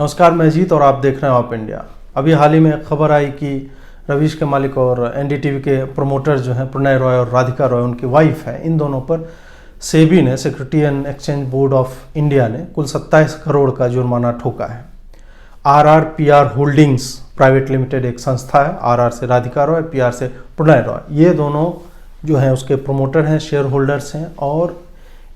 नमस्कार, मैं अजीत और आप देख रहे हैं ऑप इंडिया। अभी हाल ही में एक खबर आई कि रवीश के मालिक और एनडीटीवी के प्रोमोटर जो हैं प्रणय रॉय और राधिका रॉय, उनकी वाइफ है, इन दोनों पर सेबी ने, security and exchange board of India ने कुल 27 करोड़ का जुर्माना ठोका है। RRPR होल्डिंग्स प्राइवेट लिमिटेड एक संस्था है, RR से राधिका रॉय, PR से प्रणय रॉय, ये दोनों जो हैं उसके प्रोमोटर हैं, शेयर होल्डर्स हैं और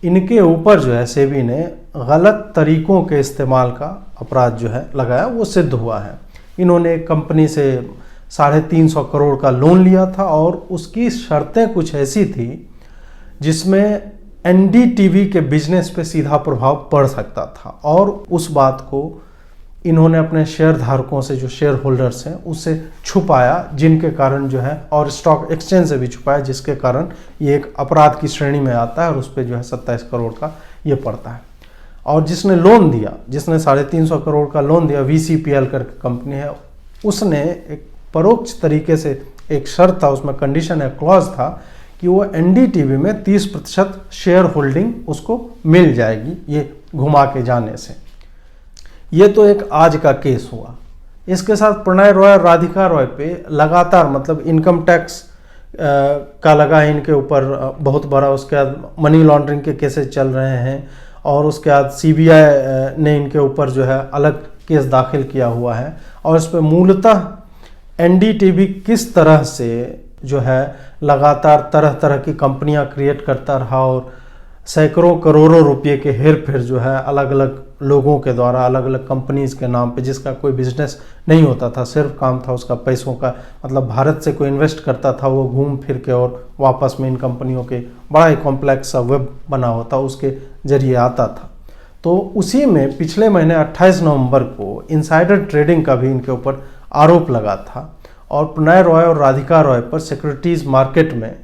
इनके ऊपर जो है सेबी ने गलत तरीकों के इस्तेमाल का अपराध जो है लगाया, वो सिद्ध हुआ है। इन्होंने एक कंपनी से 350 करोड़ का लोन लिया था और उसकी शर्तें कुछ ऐसी थी जिसमें एनडीटीवी के बिजनेस पे सीधा प्रभाव पड़ सकता था और उस बात को इन्होंने अपने शेयर धारकों से, जो शेयर होल्डर्स हैं, उससे छुपाया, जिनके कारण जो है, और स्टॉक एक्सचेंज से भी छुपाया, जिसके कारण ये एक अपराध की श्रेणी में आता है और उस पर जो है 27 करोड़ का ये पड़ता है। और जिसने लोन दिया, जिसने 350 करोड़ का लोन दिया, VCPL करके कंपनी है, उसने एक परोक्ष तरीके से एक शर्त था, उसमें कंडीशन है, क्लॉज था कि वो एनडीटीवी में 30% शेयर होल्डिंग उसको मिल जाएगी ये घुमा के जाने से। ये तो एक आज का केस हुआ। इसके साथ प्रणय रॉय और राधिका रॉय पे लगातार, मतलब इनकम टैक्स का लगा है इनके ऊपर बहुत बड़ा, उसके बाद मनी लॉन्ड्रिंग के केसेस चल रहे हैं और उसके बाद CBI ने इनके ऊपर जो है अलग केस दाखिल किया हुआ है और इस पर मूलतः एनडीटीवी किस तरह से जो है लगातार तरह तरह की कंपनियां क्रिएट करता रहा और सैकड़ों करोड़ों रुपए के हेर फेर जो है अलग अलग लोगों के द्वारा, अलग अलग कंपनीज के नाम पे, जिसका कोई बिजनेस नहीं होता था, सिर्फ काम था उसका पैसों का, मतलब भारत से कोई इन्वेस्ट करता था, वो घूम फिर के और वापस में इन कंपनियों के बड़ा ही कॉम्प्लेक्स सा वेब बना होता, उसके जरिए आता था। तो उसी में पिछले महीने 28 नवंबर को इनसाइडर ट्रेडिंग का भी इनके ऊपर आरोप लगा था और प्रणय रॉय और राधिका रॉय पर सिक्योरिटीज मार्केट में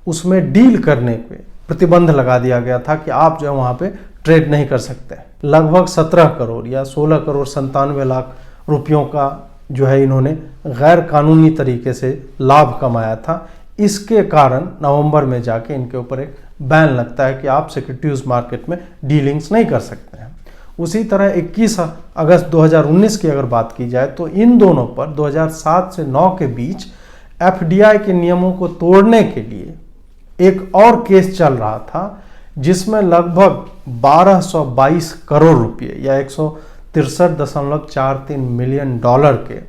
उसमें डील करने पे प्रतिबंध लगा दिया गया था कि आप जो है वहाँ पे ट्रेड नहीं कर सकते। लगभग 17 करोड़ या 16 करोड़ 97 लाख रुपयों का जो है इन्होंने गैर कानूनी तरीके से लाभ कमाया था। इसके कारण नवंबर में जाके इनके ऊपर एक बैन लगता है कि आप सिक्योरिटीज मार्केट में डीलिंग्स नहीं कर सकते हैं। उसी तरह 21 अगस्त 2019 की अगर बात की जाए तो इन दोनों पर 2007 से 9 के बीच FDI के नियमों को तोड़ने के लिए एक और केस चल रहा था, जिसमें लगभग 1222 करोड़ रुपए या 163.43 मिलियन डॉलर के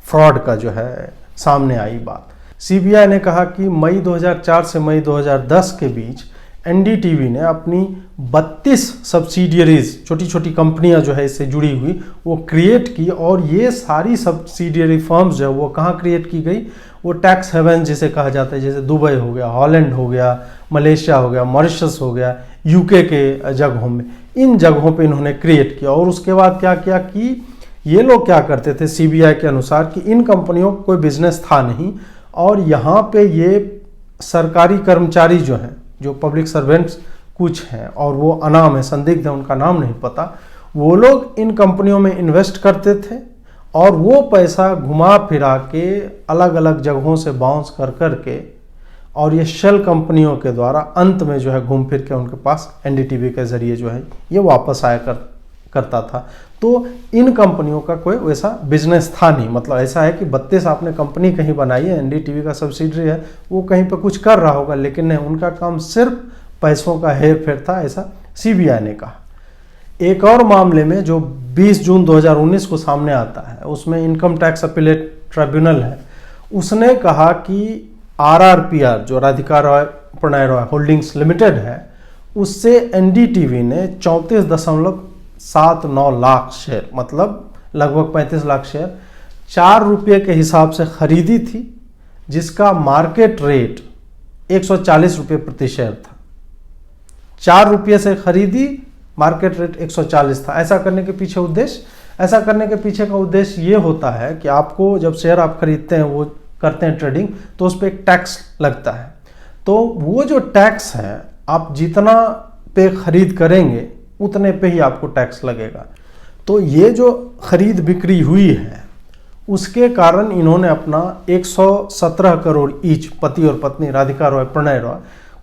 फ्रॉड का जो है सामने आई बात। CBI ने कहा कि मई 2004 से मई 2010 के बीच एनडीटीवी ने अपनी 32 सब्सिडियरीज, छोटी छोटी कंपनियां जो है इससे जुड़ी हुई, वो क्रिएट की और ये सारी सब्सिडियरी फर्म्स जो है वो कहाँ क्रिएट की गई, वो टैक्स हेवन जिसे कहा जाता है, जैसे दुबई हो गया, हॉलैंड हो गया, मलेशिया हो गया, मॉरिशस हो गया, UK के जगहों में, इन जगहों पे इन्होंने क्रिएट किया। और उसके बाद क्या किया कि ये लोग क्या करते थे CBI के अनुसार कि इन कंपनियों को कोई बिजनेस था नहीं और यहाँ पे ये सरकारी कर्मचारी जो हैं, जो पब्लिक सर्वेंट्स कुछ हैं और वो अनाम है, संदिग्ध है, उनका नाम नहीं पता, वो लोग इन कंपनियों में इन्वेस्ट करते थे और वो पैसा घुमा फिरा के अलग अलग जगहों से बाउंस कर कर के और ये शेल कंपनियों के द्वारा अंत में जो है घूम फिर के उनके पास एनडीटीवी के जरिए जो है ये वापस आया करता था। तो इन कंपनियों का कोई वैसा बिजनेस था नहीं, मतलब ऐसा है कि 32 आपने कंपनी कहीं बनाई है, एनडीटीवी का सब्सिडरी है, वो कहीं पे कुछ कर रहा होगा, लेकिन नहीं, उनका काम सिर्फ पैसों का हेर फेर था, ऐसा CBI ने कहा। एक और मामले में जो 20 जून 2019 को सामने आता है, उसमें इनकम टैक्स अपीलेट ट्रिब्यूनल है, उसने कहा कि RRPR जो राधिका रॉय प्रणय रॉय होल्डिंग्स लिमिटेड है, उससे एनडीटीवी ने 34.79 लाख शेयर, मतलब लगभग 35 लाख शेयर 4 रुपये के हिसाब से खरीदी थी, जिसका मार्केट रेट 140 रुपये प्रति शेयर था। 4 रुपये से खरीदी, मार्केट रेट 140 था। ऐसा करने के पीछे का उद्देश्य ये होता है कि आपको जब शेयर आप खरीदते हैं, वो करते हैं ट्रेडिंग, तो उस पर एक टैक्स लगता है। तो वो जो टैक्स है, आप जितना पे खरीद करेंगे उतने पे ही आपको टैक्स लगेगा। तो ये जो खरीद बिक्री हुई है उसके कारण इन्होंने अपना 117 करोड़ ईच, पति और पत्नी राधिका रॉय प्रणय रॉय,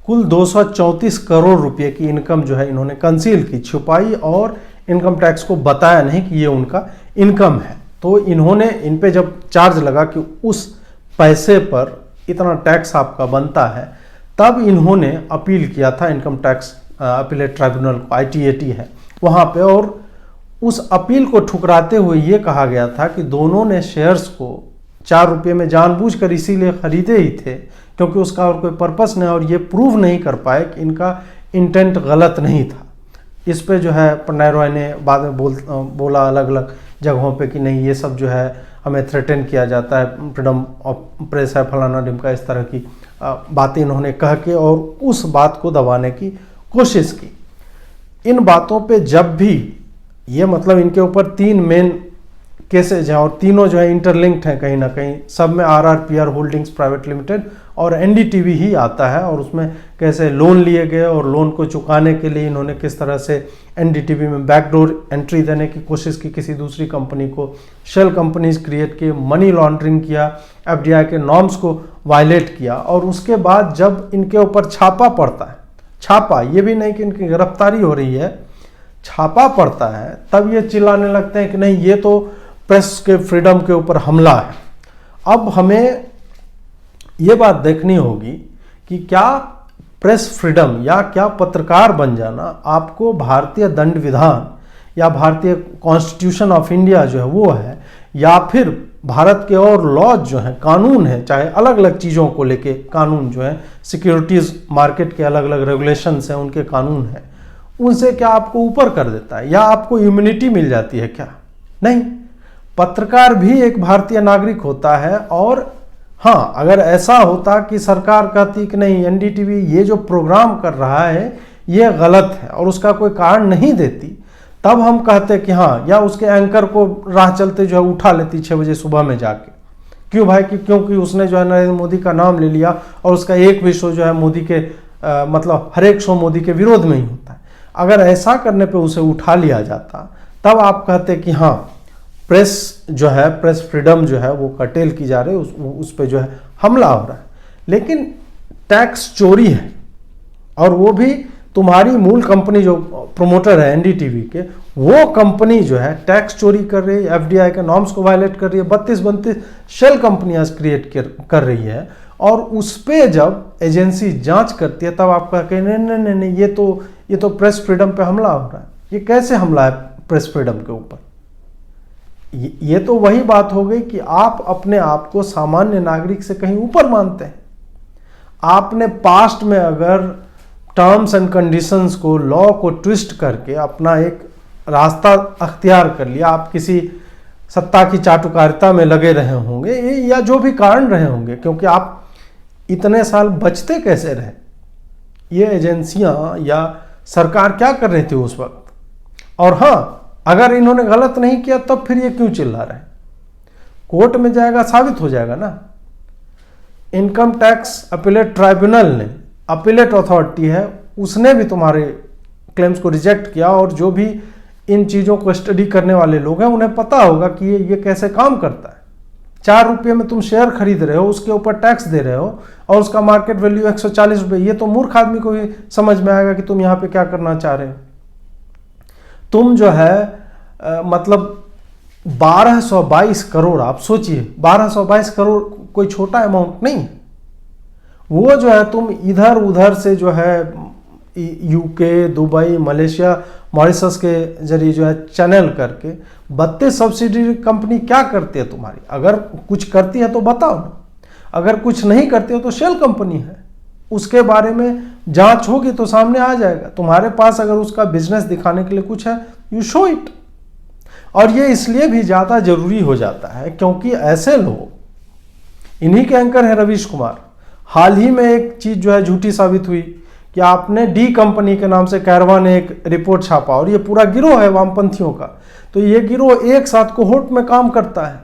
कुल 234 करोड़ रुपए की इनकम जो है इन्होंने कंसील की, छुपाई और इनकम टैक्स को बताया नहीं कि ये उनका इनकम है। तो इन्होंने इन पे जब चार्ज लगा कि उस पैसे पर इतना टैक्स आपका बनता है, तब इन्होंने अपील किया था इनकम टैक्स अपीलेट ट्राइब्यूनल को, ITAT है वहाँ पे, और उस अपील को ठुकराते हुए ये कहा गया था कि दोनों ने शेयर्स को 4 रुपये में जानबूझकर इसीलिए खरीदे ही थे क्योंकि उसका और कोई पर्पस नहीं, और ये प्रूव नहीं कर पाए कि इनका इंटेंट गलत नहीं था। इस पे जो है प्रणय रॉय ने बाद में बोला अलग अलग जगहों पे कि नहीं, ये सब जो है हमें थ्रेटन किया जाता है, फ्रीडम ऑफ प्रेस है, फलाना ढिमका, इस तरह की बातें इन्होंने कह के और उस बात को दबाने की कोशिश की। इन बातों पे जब भी ये मतलब इनके ऊपर 3 मेन केसेज हैं और तीनों जो है इंटरलिंक्ड हैं कहीं ना कहीं, सब में RRPR होल्डिंग्स प्राइवेट लिमिटेड और NDTV ही आता है, और उसमें कैसे लोन लिए गए और लोन को चुकाने के लिए इन्होंने किस तरह से NDTV में बैकडोर एंट्री देने की कोशिश की, किसी दूसरी कंपनी को शेल कंपनीज क्रिएट किए, मनी लॉन्ड्रिंग किया, FDI के नॉर्म्स को वायलेट किया, और उसके बाद जब इनके ऊपर छापा पड़ता है, छापा ये भी नहीं कि इनकी गिरफ्तारी हो रही है, छापा पड़ता है, तब ये चिल्लाने लगते हैं कि नहीं ये तो प्रेस के फ्रीडम के ऊपर हमला है। अब हमें ये बात देखनी होगी कि क्या प्रेस फ्रीडम या क्या पत्रकार बन जाना आपको भारतीय दंड विधान या भारतीय कॉन्स्टिट्यूशन ऑफ इंडिया जो है वो है, या फिर भारत के और लॉज जो हैं, कानून है, चाहे अलग अलग चीज़ों को लेके कानून जो है, सिक्योरिटीज़ मार्केट के अलग अलग रेगुलेशंस हैं, उनके कानून हैं, उनसे क्या आपको ऊपर कर देता है या आपको इम्यूनिटी मिल जाती है क्या? नहीं, पत्रकार भी एक भारतीय नागरिक होता है। और हाँ, अगर ऐसा होता कि सरकार कहती कि नहीं NDTV ये जो प्रोग्राम कर रहा है ये गलत है और उसका कोई कारण नहीं देती, तब हम कहते कि हाँ, या उसके एंकर को राह चलते जो है उठा लेती 6 बजे सुबह में जाके। क्यों भाई? क्योंकि उसने जो है नरेंद्र मोदी का नाम ले लिया और उसका एक भी शो जो है मोदी के मतलब हर एक शो मोदी के विरोध में ही होता है। अगर ऐसा करने पे उसे उठा लिया जाता, तब आप कहते कि हाँ, प्रेस जो है, प्रेस फ्रीडम जो है वो कर्टेल की जा रही है, उस पर जो है हमला हो रहा है। लेकिन टैक्स चोरी है, और वो भी तुम्हारी मूल कंपनी जो प्रोमोटर है NDTV के, वो कंपनी जो है टैक्स चोरी कर रही है, FDI के नॉर्म्स को वायलेट कर रही है, 32 शेल कंपनियां क्रिएट कर रही है, और उस पर जब एजेंसी जांच करती है तब आपका कहने नहीं नहीं, ये तो प्रेस फ्रीडम पे हमला हो रहा है। ये कैसे हमला है प्रेस फ्रीडम के ऊपर? ये तो वही बात हो गई कि आप अपने आप को सामान्य नागरिक से कहीं ऊपर मानते हैं। आपने पास्ट में अगर टर्म्स एंड कंडीशंस को, लॉ को ट्विस्ट करके अपना एक रास्ता अख्तियार कर लिया, आप किसी सत्ता की चाटुकारिता में लगे रहे होंगे या जो भी कारण रहे होंगे, क्योंकि आप इतने साल बचते कैसे रहे? ये एजेंसियां या सरकार क्या कर रही थी उस वक्त? और हाँ, अगर इन्होंने गलत नहीं किया तब फिर ये क्यों चिल्ला रहे? कोर्ट में जाएगा, साबित हो जाएगा ना। इनकम टैक्स अपीलेट ट्राइब्यूनल ने, अपीलेट अथॉरिटी है, उसने भी तुम्हारे क्लेम्स को रिजेक्ट किया, और जो भी इन चीज़ों को स्टडी करने वाले लोग हैं उन्हें पता होगा कि ये कैसे काम करता है। 4 रुपये में तुम शेयर खरीद रहे हो, उसके ऊपर टैक्स दे रहे हो, और उसका मार्केट वैल्यू 140 रुपये। ये तो मूर्ख आदमी को भी समझ में आएगा कि तुम यहाँ पे क्या करना चाह रहे हो। तुम जो है मतलब 1222 करोड़, आप सोचिए 1222 करोड़ कोई छोटा अमाउंट नहीं। वो जो है तुम इधर उधर से जो है UK, दुबई, मलेशिया, मॉरिशस के जरिए जो है चैनल करके 32 सब्सिडरी कंपनी क्या करती है तुम्हारी? अगर कुछ करती है तो बताओ ना, अगर कुछ नहीं करती है तो शेल कंपनी है, उसके बारे में जांच होगी तो सामने आ जाएगा। तुम्हारे पास अगर उसका बिजनेस दिखाने के लिए कुछ है, यू शो इट। और ये इसलिए भी ज़्यादा जरूरी हो जाता है क्योंकि ऐसे लोग, इन्हीं के एंकर हैं रवीश कुमार। हाल ही में एक चीज़ जो है झूठी साबित हुई कि आपने डी कंपनी के नाम से कैरवा ने एक रिपोर्ट छापा, और ये पूरा गिरोह है वामपंथियों का। तो ये गिरोह एक साथ कोहोर्ट में काम करता है।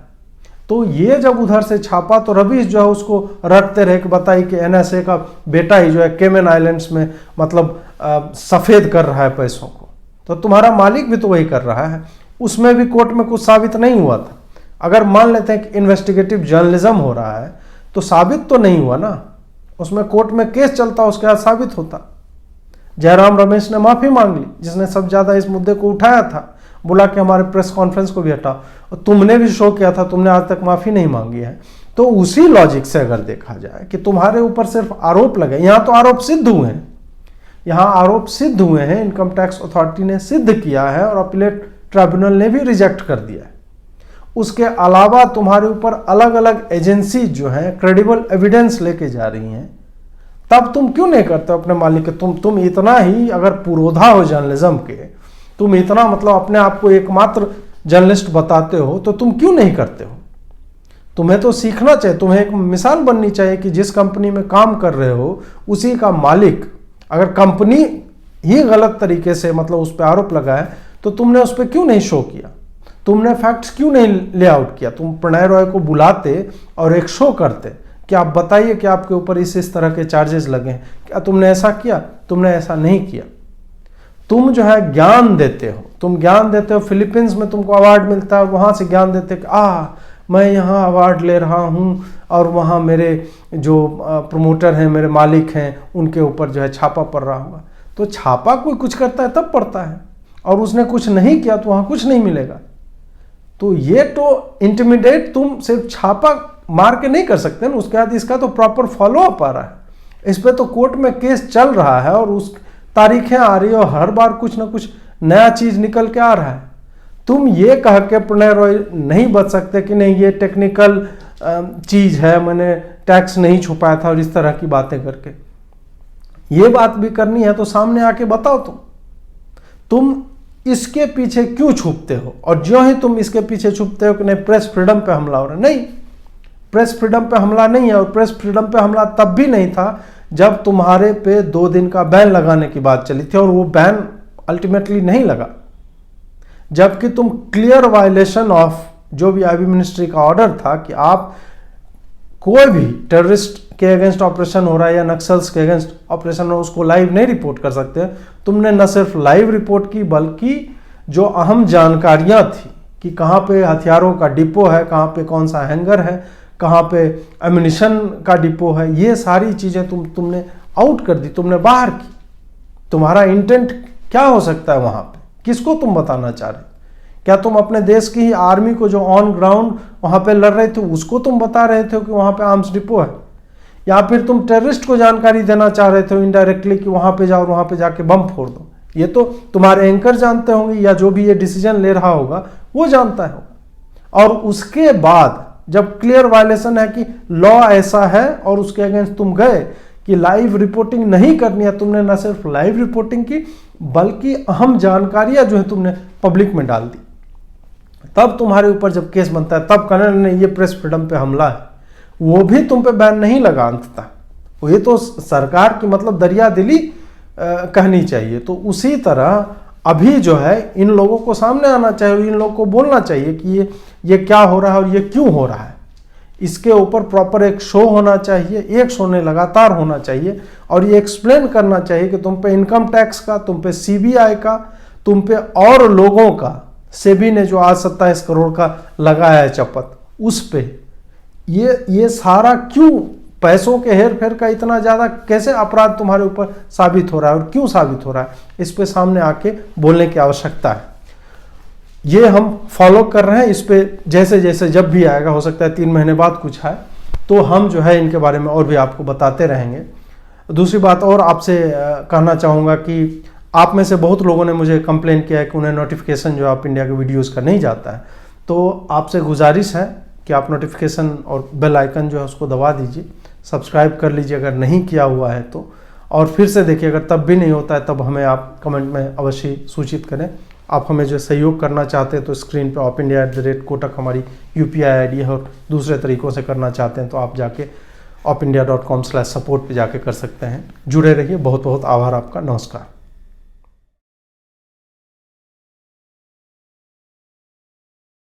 तो ये जब उधर से छापा तो रवीश जो है उसको रटते रहे कि बताई कि NSA का बेटा ही जो है केमन आइलैंड्स में मतलब सफ़ेद कर रहा है पैसों को, तो तुम्हारा मालिक भी तो वही कर रहा है। उसमें भी कोर्ट में कुछ साबित नहीं हुआ था। अगर मान लेते हैं कि इन्वेस्टिगेटिव जर्नलिज्म हो रहा है तो साबित तो नहीं हुआ ना, उसमें कोर्ट में केस चलता, उसके बाद साबित होता। जयराम रमेश ने माफ़ी मांग ली, जिसने सबसे ज़्यादा इस मुद्दे को उठाया था, बोला कि हमारे प्रेस कॉन्फ्रेंस को भी हटाओ, और तुमने भी शो किया था, तुमने आज तक माफ़ी नहीं मांगी है। तो उसी लॉजिक से अगर देखा जाए कि तुम्हारे ऊपर सिर्फ आरोप लगे, यहाँ तो आरोप सिद्ध हुए हैं, यहाँ आरोप सिद्ध हुए हैं, इनकम टैक्स अथॉरिटी ने सिद्ध किया है और अपीलेट ट्राइब्यूनल ने भी रिजेक्ट कर दिया है। उसके अलावा तुम्हारे ऊपर अलग अलग एजेंसी जो है क्रेडिबल एविडेंस लेके जा रही हैं, तब तुम क्यों नहीं करते हो अपने मालिक के? तुम इतना ही अगर पुरोधा हो जर्नलिज्म के, तुम इतना मतलब अपने आप को एकमात्र जर्नलिस्ट बताते हो, तो तुम क्यों नहीं करते हो? तुम्हें तो सीखना चाहिए, तुम्हें एक मिसाल बननी चाहिए कि जिस कंपनी में काम कर रहे हो उसी का मालिक, अगर कंपनी ही गलत तरीके से मतलब उस पर आरोप लगा है, तो तुमने उस पर क्यों नहीं शो किया? तुमने फैक्ट्स क्यों नहीं ले आउट किया? तुम प्रणय रॉय को बुलाते और एक शो करते कि आप बताइए कि आपके ऊपर इस तरह के चार्जेस लगे हैं, क्या तुमने ऐसा किया? तुमने ऐसा नहीं किया। तुम जो है ज्ञान देते हो, तुम ज्ञान देते हो, फिलीपींस में तुमको अवार्ड मिलता है, वहाँ से ज्ञान देते कि मैं यहाँ अवार्ड ले रहा हूँ और वहाँ मेरे जो प्रमोटर हैं, मेरे मालिक हैं, उनके ऊपर जो है छापा पड़ रहा होगा। तो छापा कोई कुछ करता है तब पड़ता है, और उसने कुछ नहीं किया तो वहाँ कुछ नहीं मिलेगा। तो ये तो इंटिमिडेट तुम सिर्फ छापा मार के नहीं कर सकते ना, उसके बाद इसका तो प्रॉपर फॉलो अप आ रहा है, इस पर तो कोर्ट में केस चल रहा है और उस तारीखें आ रही है और हर बार कुछ ना कुछ नया चीज निकल के आ रहा है। तुम ये कह के प्रणय रॉय नहीं बच सकते कि नहीं ये टेक्निकल चीज है, मैंने टैक्स नहीं छुपाया था, और इस तरह की बातें करके ये बात भी करनी है तो सामने आके बताओ। तुम इसके पीछे क्यों छुपते हो? और जो ही तुम इसके पीछे छुपते हो कि नहीं प्रेस फ्रीडम पे हमला हो रहा है, नहीं, प्रेस फ्रीडम पे हमला नहीं है। और प्रेस फ्रीडम पे हमला तब भी नहीं था जब तुम्हारे पे 2 दिन का बैन लगाने की बात चली थी, और वो बैन अल्टीमेटली नहीं लगा, जबकि तुम क्लियर वायलेशन ऑफ जो भी आईबी मिनिस्ट्री का ऑर्डर था कि आप कोई भी टेररिस्ट के अगेंस्ट ऑपरेशन हो रहा है या नक्सल्स के अगेंस्ट ऑपरेशन हो, उसको लाइव नहीं रिपोर्ट कर सकते। तुमने न सिर्फ लाइव रिपोर्ट की, बल्कि जो अहम जानकारियां थी कि कहाँ पे हथियारों का डिपो है, कहाँ पे कौन सा हैंगर है, कहाँ पे एम्युनिशन का डिपो है, ये सारी चीज़ें तुमने आउट कर दी, तुमने बाहर की। तुम्हारा इंटेंट क्या हो सकता है वहाँ पे? किसको तुम बताना चाह रहे? क्या तुम अपने देश की ही आर्मी को जो ऑन ग्राउंड वहाँ पे लड़ रहे थे उसको तुम बता रहे थे कि वहाँ पे आर्म्स डिपो है? या फिर तुम टेररिस्ट को जानकारी देना चाह रहे थे इनडायरेक्टली कि वहाँ पे जाओ, वहाँ पे जाके बम फोड़ दो? ये तो तुम्हारे एंकर जानते होंगे, या जो भी ये डिसीजन ले रहा होगा वो जानता है। और उसके बाद जब क्लियर वायलेशन है कि लॉ ऐसा है और उसके अगेंस्ट तुम गए कि लाइव रिपोर्टिंग नहीं करनी है, तुमने न सिर्फ लाइव रिपोर्टिंग की बल्कि अहम जानकारियां जो है तुमने पब्लिक में डाल दी, तब तुम्हारे ऊपर जब केस बनता है तब कहना नहीं ये प्रेस फ्रीडम पे हमला है। वो भी तुम पे बैन नहीं लगा अंततः। ये तो सरकार की मतलब दरिया दिली कहनी चाहिए। तो उसी तरह अभी जो है इन लोगों को सामने आना चाहिए, इन लोगों को बोलना चाहिए कि ये क्या हो रहा है और ये क्यों हो रहा है। इसके ऊपर प्रॉपर एक शो होना चाहिए, एक शो नहीं लगातार होना चाहिए, और ये एक्सप्लेन करना चाहिए कि तुम पे इनकम टैक्स का, तुम पे सीबीआई का, तुम पे और लोगों का, सेबी ने जो आज 27 करोड़ का लगाया है चपत, उस पे ये सारा क्यों पैसों के हेर फेर का इतना ज्यादा कैसे अपराध तुम्हारे ऊपर साबित हो रहा है और क्यों साबित हो रहा है, इस पे सामने आके बोलने की आवश्यकता है। ये हम फॉलो कर रहे हैं। इस पे जैसे जैसे जब भी आएगा, हो सकता है 3 महीने बाद कुछ आए, तो हम जो है इनके बारे में और भी आपको बताते रहेंगे। दूसरी बात और आपसे कहना चाहूँगा कि आप में से बहुत लोगों ने मुझे कंप्लेन किया है कि उन्हें नोटिफिकेशन जो आप इंडिया के वीडियोज़ का नहीं जाता है। तो आपसे गुजारिश है कि आप नोटिफिकेशन और बेल आइकन जो है उसको दबा दीजिए, सब्सक्राइब कर लीजिए अगर नहीं किया हुआ है तो, और फिर से देखिए अगर तब भी नहीं होता है तब हमें आप कमेंट में अवश्य सूचित करें। आप हमें जो सहयोग करना चाहते हैं तो स्क्रीन पे opindia@kotak हमारी UPI ID है, और दूसरे तरीक़ों से करना चाहते हैं तो आप जाके opindia.com/support पे जाके कर सकते हैं। जुड़े रहिए। बहुत बहुत आभार आपका। नमस्कार।